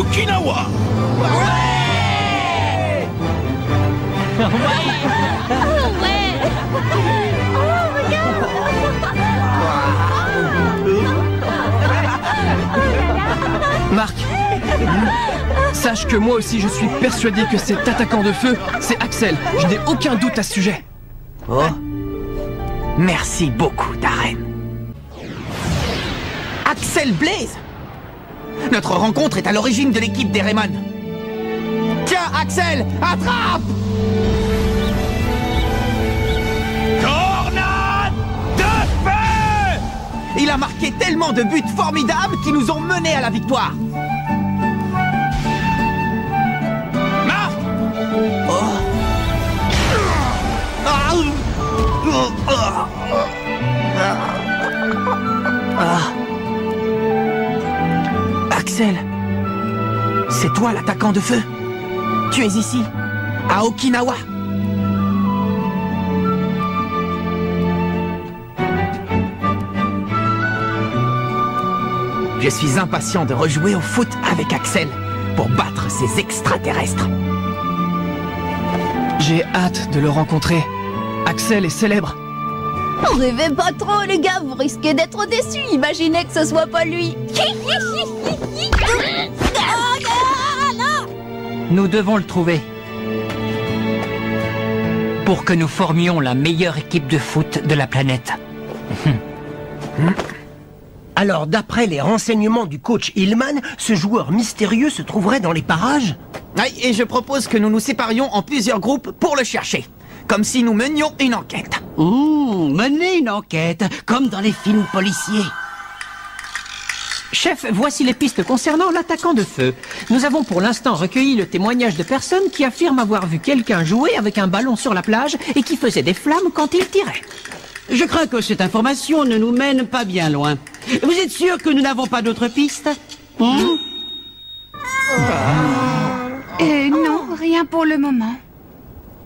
Okinawa. Ouais. Marc, sache que moi aussi je suis persuadé que cet attaquant de feu, c'est Axel. Je n'ai aucun doute à ce sujet. Oh. Merci beaucoup, Darren. Axel Blaze! Notre rencontre est à l'origine de l'équipe des Raymond. Tiens, Axel, attrape! Tornade de feu! Il a marqué tellement de buts formidables qui nous ont menés à la victoire. Marc! Oh. Axel, c'est toi l'attaquant de feu. Tu es ici, à Okinawa. Je suis impatient de rejouer au foot avec Axel pour battre ces extraterrestres. J'ai hâte de le rencontrer. Axel est célèbre. Rêvez pas trop, les gars, vous risquez d'être déçus. Imaginez que ce soit pas lui. Nous devons le trouver. Pour que nous formions la meilleure équipe de foot de la planète. Alors, d'après les renseignements du coach Hillman, ce joueur mystérieux se trouverait dans les parages? Oui, et je propose que nous nous séparions en plusieurs groupes pour le chercher. Comme si nous menions une enquête. Mener une enquête, comme dans les films policiers. Chef, voici les pistes concernant l'attaquant de feu. Nous avons pour l'instant recueilli le témoignage de personnes qui affirment avoir vu quelqu'un jouer avec un ballon sur la plage et qui faisait des flammes quand il tirait. Je crains que cette information ne nous mène pas bien loin. Vous êtes sûr que nous n'avons pas d'autres pistes? Non, rien pour le moment.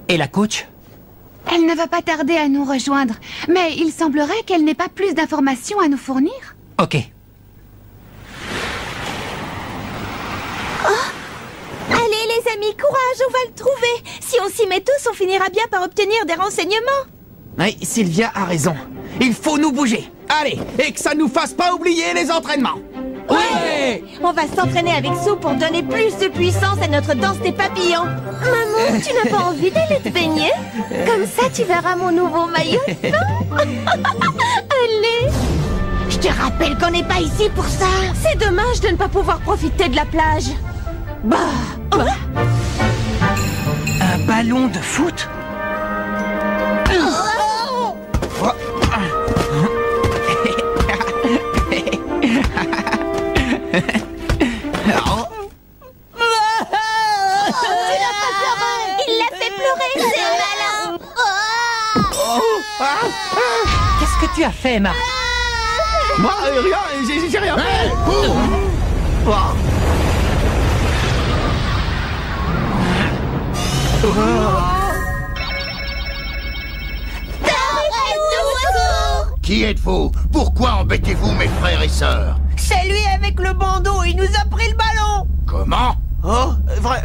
Et la coach? Elle ne va pas tarder à nous rejoindre, mais il semblerait qu'elle n'ait pas plus d'informations à nous fournir. Ok. Allez, les amis, courage, on va le trouver. Si on s'y met tous, on finira bien par obtenir des renseignements. Oui, Sylvia a raison. Il faut nous bouger. Allez, et que ça nous fasse pas oublier les entraînements. Ouais. On va s'entraîner avec Sue pour donner plus de puissance à notre danse des papillons. Maman, tu n'as pas envie d'aller te baigner? Comme ça, tu verras mon nouveau maillot. Allez. Je te rappelle qu'on n'est pas ici pour ça. C'est dommage de ne pas pouvoir profiter de la plage. Un ballon de foot? Il l'a fait pleurer, c'est malin. Qu'est-ce que tu as fait, Marc? Moi, rien, j'ai rien fait. Qui êtes-vous? Pourquoi embêtez-vous mes frères et sœurs? C'est lui avec le bandeau, il nous a pris le ballon. Comment? Oh,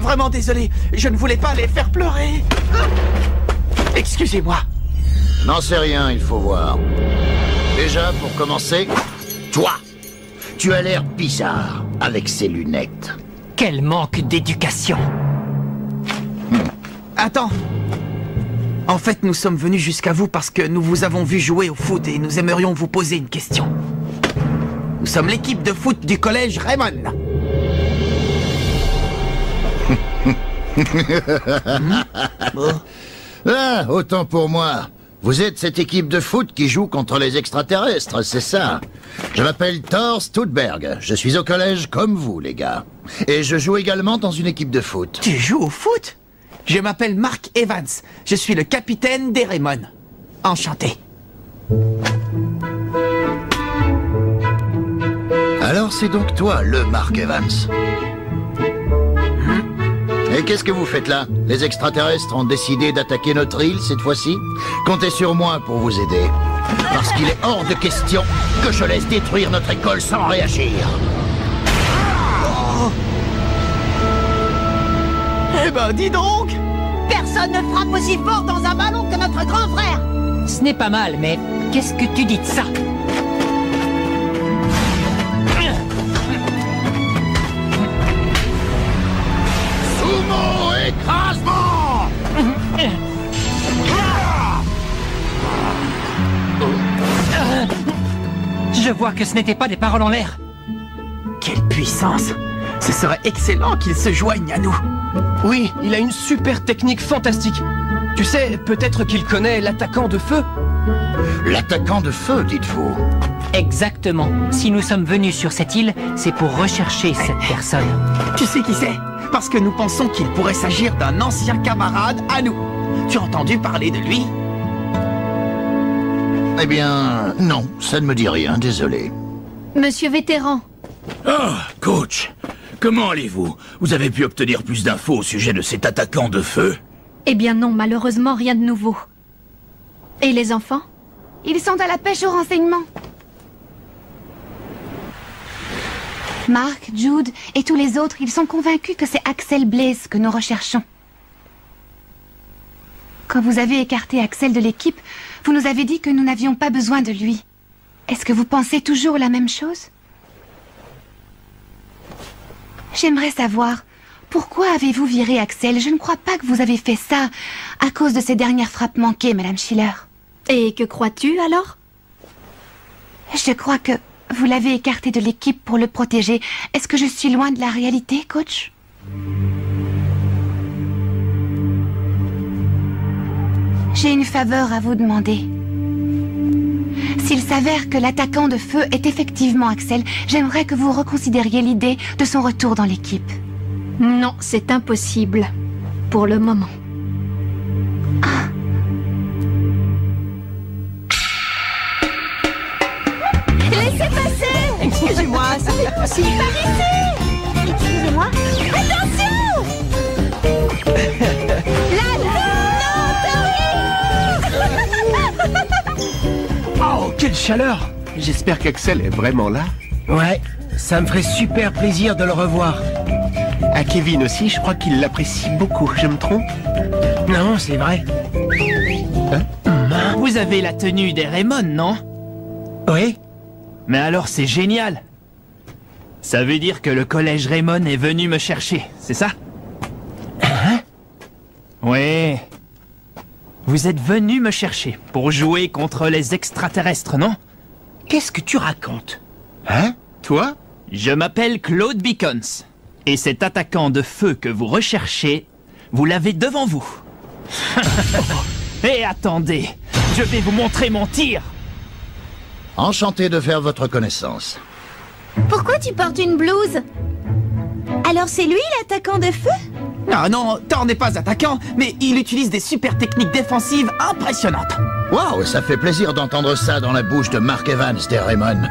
vraiment désolé, je ne voulais pas les faire pleurer. Excusez-moi. N'en sais rien, il faut voir. Déjà, pour commencer, toi, tu as l'air bizarre avec ces lunettes. Quel manque d'éducation! Attends. En fait, nous sommes venus jusqu'à vous parce que nous vous avons vu jouer au foot et nous aimerions vous poser une question. Nous sommes l'équipe de foot du collège Raymond. Ah, autant pour moi. Vous êtes cette équipe de foot qui joue contre les extraterrestres, c'est ça? Je m'appelle Thor Stutberg. Je suis au collège comme vous, les gars. Et je joue également dans une équipe de foot. Tu joues au foot? Je m'appelle Mark Evans. Je suis le capitaine des Raymond. Enchanté. Alors c'est donc toi, le Mark Evans. Et qu'est-ce que vous faites là? Les extraterrestres ont décidé d'attaquer notre île cette fois-ci? Comptez sur moi pour vous aider. Parce qu'il est hors de question que je laisse détruire notre école sans réagir. Eh ben, dis donc! Personne ne frappe aussi fort dans un ballon que notre grand frère. Ce n'est pas mal, mais qu'est-ce que tu dis de ça? Sumo écrasement! Je vois que ce n'était pas des paroles en l'air. Quelle puissance! Ce serait excellent qu'il se joigne à nous. Oui, il a une super technique fantastique. Tu sais, peut-être qu'il connaît l'attaquant de feu. L'attaquant de feu, dites-vous? Exactement. Si nous sommes venus sur cette île, c'est pour rechercher cette personne. Tu sais qui c'est? Parce que nous pensons qu'il pourrait s'agir d'un ancien camarade à nous. Tu as entendu parler de lui? Eh bien, non, ça ne me dit rien, désolé. Monsieur Vétéran. Ah, coach, comment allez-vous? Vous avez pu obtenir plus d'infos au sujet de cet attaquant de feu? Eh bien non, malheureusement, rien de nouveau. Et les enfants? Ils sont à la pêche aux renseignements. Mark, Jude et tous les autres, ils sont convaincus que c'est Axel Blaze que nous recherchons. Quand vous avez écarté Axel de l'équipe, vous nous avez dit que nous n'avions pas besoin de lui. Est-ce que vous pensez toujours la même chose? J'aimerais savoir, pourquoi avez-vous viré Axel? Je ne crois pas que vous avez fait ça à cause de ces dernières frappes manquées, Madame Schiller. Et que crois-tu alors? Je crois que vous l'avez écarté de l'équipe pour le protéger. Est-ce que je suis loin de la réalité, coach? J'ai une faveur à vous demander. S'il s'avère que l'attaquant de feu est effectivement Axel, j'aimerais que vous reconsidériez l'idée de son retour dans l'équipe. Non, c'est impossible. Pour le moment. Laissez passer! Excusez-moi, ça n'est pas possible. Par ici! Excusez-moi. Attention! Oh, quelle chaleur! J'espère qu'Axel est vraiment là. Ouais, ça me ferait super plaisir de le revoir. À Kevin aussi, je crois qu'il l'apprécie beaucoup. Je me trompe? Non, c'est vrai. Vous avez la tenue des Raymond, non? Oui. Mais alors c'est génial. Ça veut dire que le collège Raymond est venu me chercher, c'est ça? Hein? Oui. Vous êtes venu me chercher pour jouer contre les extraterrestres, non? Qu'est-ce que tu racontes? Hein? Toi? Je m'appelle Claude Beacons. Et cet attaquant de feu que vous recherchez, vous l'avez devant vous. Et attendez, je vais vous montrer mon tir. Enchanté de faire votre connaissance. Pourquoi tu portes une blouse? Alors c'est lui l'attaquant de feu? Ah non, Thor n'est pas attaquant, mais il utilise des super techniques défensives impressionnantes. Waouh, ça fait plaisir d'entendre ça dans la bouche de Mark Evans des Raymond.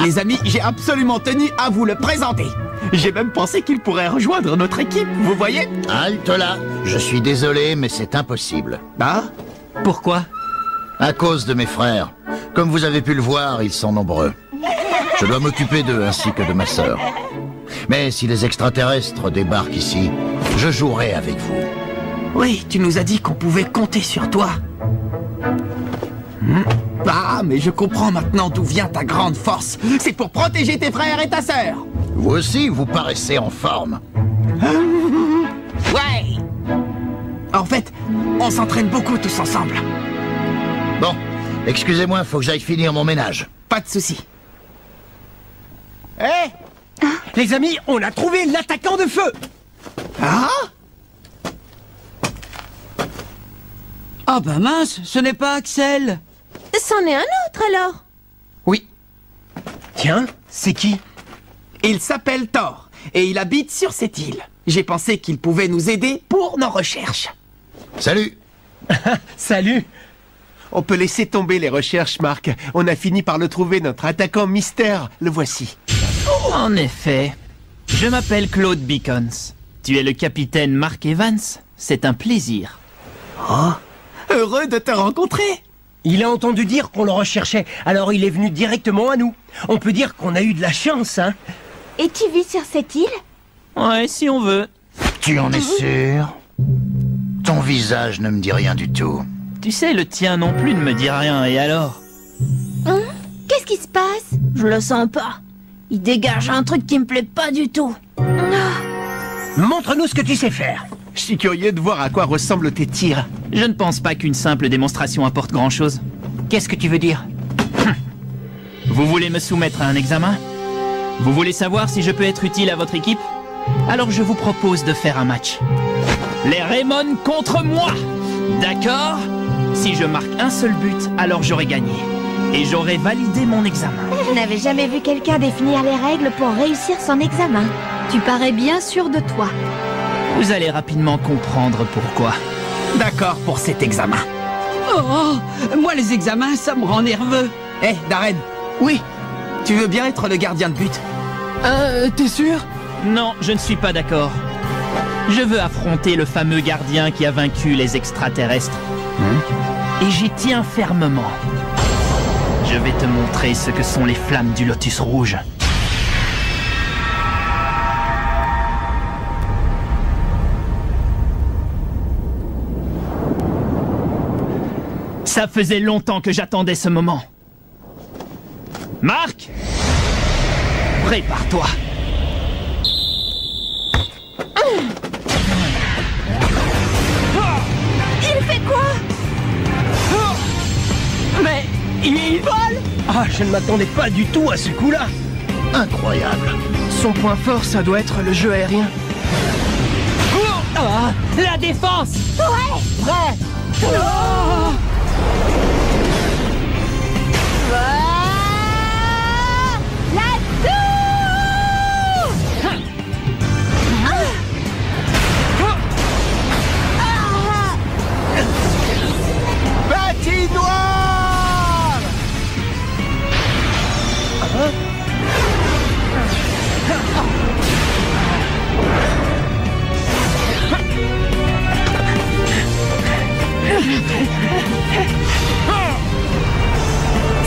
Les amis, j'ai absolument tenu à vous le présenter. J'ai même pensé qu'il pourrait rejoindre notre équipe, vous voyez? Halte là, je suis désolé, mais c'est impossible. Ah? Pourquoi? À cause de mes frères. Comme vous avez pu le voir, ils sont nombreux. Je dois m'occuper d'eux ainsi que de ma sœur. Mais si les extraterrestres débarquent ici, je jouerai avec vous. Oui, tu nous as dit qu'on pouvait compter sur toi. Ah, mais je comprends maintenant d'où vient ta grande force. C'est pour protéger tes frères et ta sœur. Vous aussi, vous paraissez en forme. Ouais. En fait, on s'entraîne beaucoup tous ensemble. Bon, excusez-moi, faut que j'aille finir mon ménage. Pas de souci. Hé! Les amis, on a trouvé l'attaquant de feu! Ah? Ah bah mince, ce n'est pas Axel. C'en est un autre alors? Oui. Tiens, c'est qui? Il s'appelle Thor, et il habite sur cette île. J'ai pensé qu'il pouvait nous aider pour nos recherches. Salut! Salut! On peut laisser tomber les recherches, Marc. On a fini par le trouver, notre attaquant mystère. Le voici. En effet. Je m'appelle Claude Beacons. Tu es le capitaine Mark Evans? C'est un plaisir. Oh, heureux de te rencontrer. Il a entendu dire qu'on le recherchait, alors il est venu directement à nous. On peut dire qu'on a eu de la chance, hein? Et tu vis sur cette île? Ouais, si on veut. Tu en es sûr? Ton visage ne me dit rien du tout. Tu sais, le tien non plus ne me dit rien, et alors? Hein? Qu'est-ce qui se passe? Je le sens pas. Il dégage un truc qui me plaît pas du tout. Montre-nous ce que tu sais faire. Je suis curieux de voir à quoi ressemblent tes tirs. Je ne pense pas qu'une simple démonstration apporte grand-chose. Qu'est-ce que tu veux dire? Vous voulez me soumettre à un examen? Vous voulez savoir si je peux être utile à votre équipe? Alors je vous propose de faire un match. Les Raymond contre moi! D'accord? Si je marque un seul but, alors j'aurai gagné. Et j'aurai validé mon examen. Je n'avais jamais vu quelqu'un définir les règles pour réussir son examen. Tu parais bien sûr de toi. Vous allez rapidement comprendre pourquoi. D'accord pour cet examen. Oh, moi les examens, ça me rend nerveux. Hé, Darren. Oui. Tu veux bien être le gardien de but? T'es sûr? Non, je ne suis pas d'accord. Je veux affronter le fameux gardien qui a vaincu les extraterrestres. Et j'y tiens fermement. Je vais te montrer ce que sont les flammes du Lotus Rouge. Ça faisait longtemps que j'attendais ce moment. Marc! Prépare-toi. Il fait quoi? Mais il vole! Ah, je ne m'attendais pas du tout à ce coup-là. Incroyable. Son point fort, ça doit être le jeu aérien. Ah, la défense! Ouais! Prêt! Oh! Patinoire!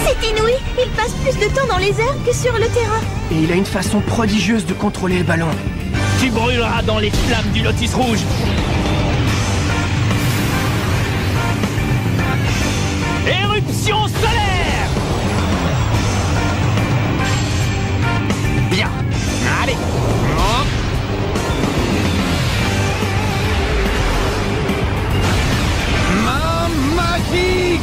C'est inouï! Il passe plus de temps dans les airs que sur le terrain. Et il a une façon prodigieuse de contrôler le ballon. Tu brûleras dans les flammes du Lotus Rouge. Éruption solaire! Bien. Allez. Main magique!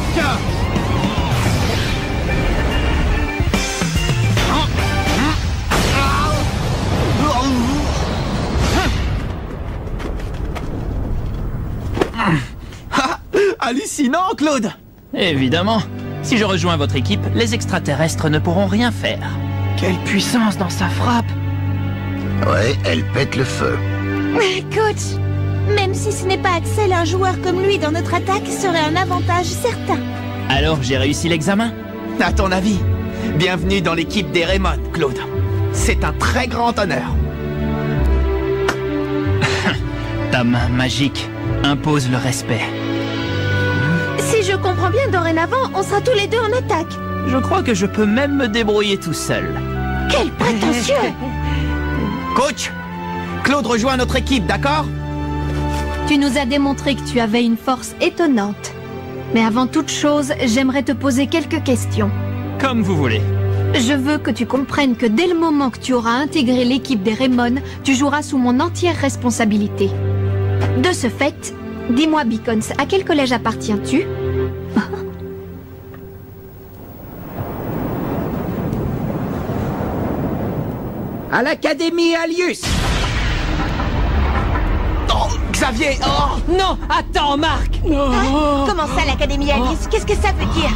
Hallucinant, Claude! Évidemment. Si je rejoins votre équipe, les extraterrestres ne pourront rien faire. Quelle puissance dans sa frappe! Ouais, elle pète le feu. Coach, même si ce n'est pas Axel, un joueur comme lui dans notre attaque serait un avantage certain. Alors j'ai réussi l'examen? À ton avis? Bienvenue dans l'équipe des Raymond, Claude. C'est un très grand honneur. Ta main magique impose le respect. Si je comprends bien, dorénavant, on sera tous les deux en attaque. Je crois que je peux même me débrouiller tout seul. Quel prétentieux! Coach, Claude rejoint notre équipe, d'accord? Tu nous as démontré que tu avais une force étonnante. Mais avant toute chose, j'aimerais te poser quelques questions. Comme vous voulez. Je veux que tu comprennes que dès le moment que tu auras intégré l'équipe des Raymond, tu joueras sous mon entière responsabilité. De ce fait, dis-moi, Beacons, à quel collège appartiens-tu? À l'Académie Alius! Oh, Xavier! Oh! Non, attends, Marc! Hein? Comment ça, l'Académie Alice? Qu'est-ce que ça veut dire?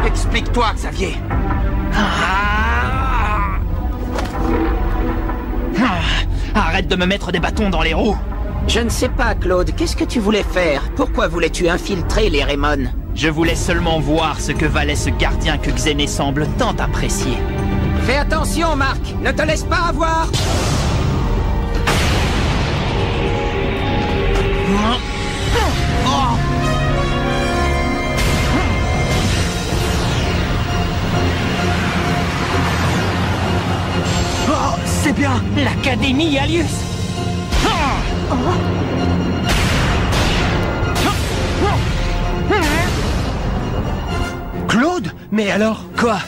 Explique-toi, Xavier. Arrête de me mettre des bâtons dans les roues. Je ne sais pas, Claude. Qu'est-ce que tu voulais faire? Pourquoi voulais-tu infiltrer les Raymond? Je voulais seulement voir ce que valait ce gardien que Xené semble tant apprécier. Fais attention, Marc. Ne te laisse pas avoir. Oh, c'est bien. La l'Académie Alius. Claude? Mais alors? Quoi?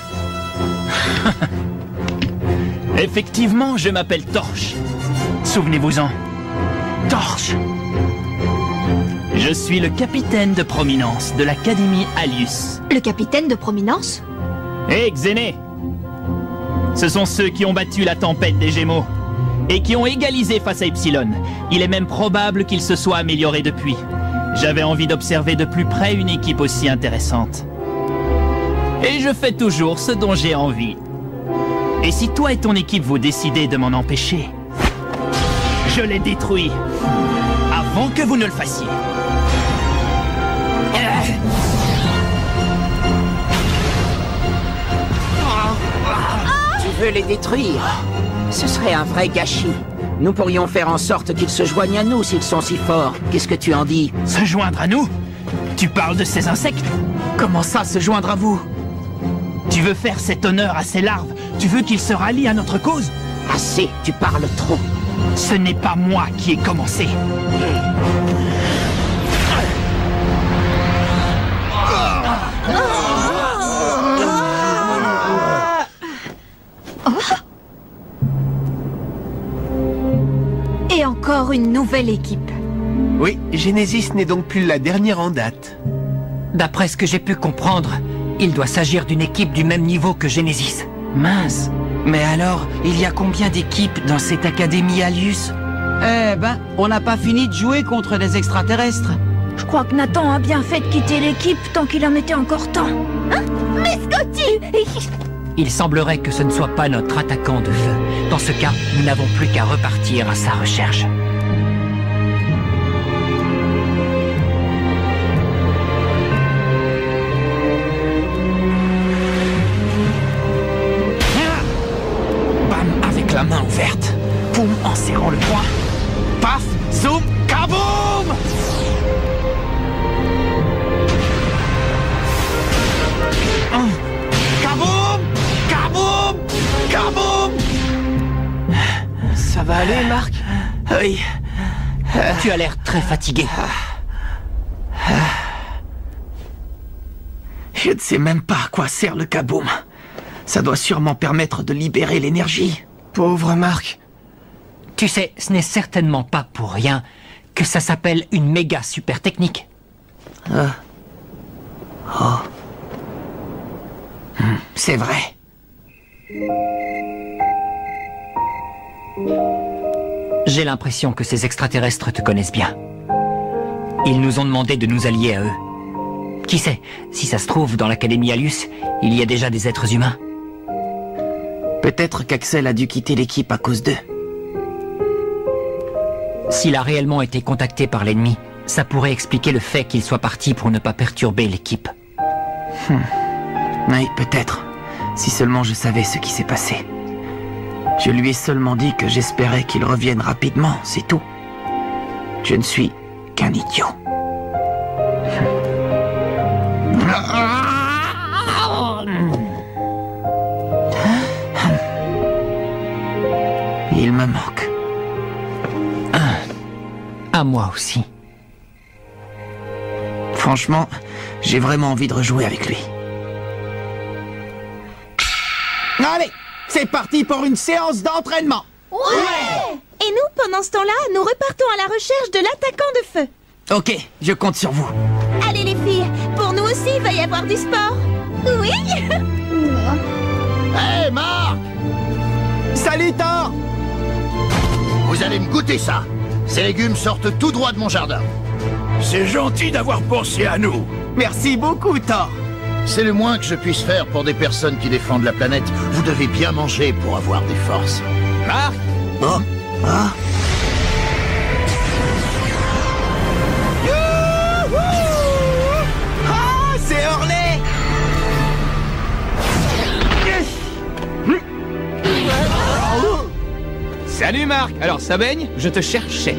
Effectivement, je m'appelle Torche. Souvenez-vous-en. Torche. Je suis le capitaine de prominence de l'Académie Alius. Le capitaine de prominence? Hé, Xéné! Ce sont ceux qui ont battu la tempête des Gémeaux et qui ont égalisé face à Epsilon. Il est même probable qu'ils se soient améliorés depuis. J'avais envie d'observer de plus près une équipe aussi intéressante. Et je fais toujours ce dont j'ai envie. Et si toi et ton équipe vous décidez de m'en empêcher, je les détruis avant que vous ne le fassiez. Tu veux les détruire? Ce serait un vrai gâchis. Nous pourrions faire en sorte qu'ils se joignent à nous s'ils sont si forts. Qu'est-ce que tu en dis? Se joindre à nous? Tu parles de ces insectes? Comment ça, se joindre à vous? Tu veux faire cet honneur à ces larves? Tu veux qu'ils se rallient à notre cause? Assez, tu parles trop. Ce n'est pas moi qui ai commencé. Et encore une nouvelle équipe. Oui, Genesis n'est donc plus la dernière en date. D'après ce que j'ai pu comprendre, il doit s'agir d'une équipe du même niveau que Genesis. Mince. Mais alors, il y a combien d'équipes dans cette Académie Alius? Eh ben, on n'a pas fini de jouer contre des extraterrestres. Je crois que Nathan a bien fait de quitter l'équipe tant qu'il en était encore temps. Hein? Mais Scotty! Il semblerait que ce ne soit pas notre attaquant de feu. Dans ce cas, nous n'avons plus qu'à repartir à sa recherche. Bam avec la main ouverte. Poum en serrant le poing. Paf, zoom, kaboum! Kaboum! Kaboum! Kaboum! Ça va aller, Marc? Oui. Tu as l'air très fatigué. Je ne sais même pas à quoi sert le kaboum. Ça doit sûrement permettre de libérer l'énergie. Pauvre Marc. Tu sais, ce n'est certainement pas pour rien que ça s'appelle une méga super technique. C'est vrai. J'ai l'impression que ces extraterrestres te connaissent bien. Ils nous ont demandé de nous allier à eux. Qui sait, si ça se trouve, dans l'Académie Alius, il y a déjà des êtres humains. Peut-être qu'Axel a dû quitter l'équipe à cause d'eux. S'il a réellement été contacté par l'ennemi, ça pourrait expliquer le fait qu'il soit parti pour ne pas perturber l'équipe. Oui, peut-être. Si seulement je savais ce qui s'est passé. Je lui ai seulement dit que j'espérais qu'il revienne rapidement, c'est tout. Je ne suis qu'un idiot. Il me manque. À moi aussi. Franchement, j'ai vraiment envie de rejouer avec lui. Allez, c'est parti pour une séance d'entraînement. Ouais! Et nous, pendant ce temps-là, nous repartons à la recherche de l'attaquant de feu. Ok, je compte sur vous. Allez les filles, pour nous aussi, il va y avoir du sport. Oui! Hé, Marc! Salut, Thor! Vous allez me goûter ça. Ces légumes sortent tout droit de mon jardin. C'est gentil d'avoir pensé à nous. Merci beaucoup, Thor. C'est le moins que je puisse faire pour des personnes qui défendent la planète. Vous devez bien manger pour avoir des forces. Marc? Oh. Ah. Ah, c'est Orlé! Salut Marc. Alors ça baigne? Je te cherchais.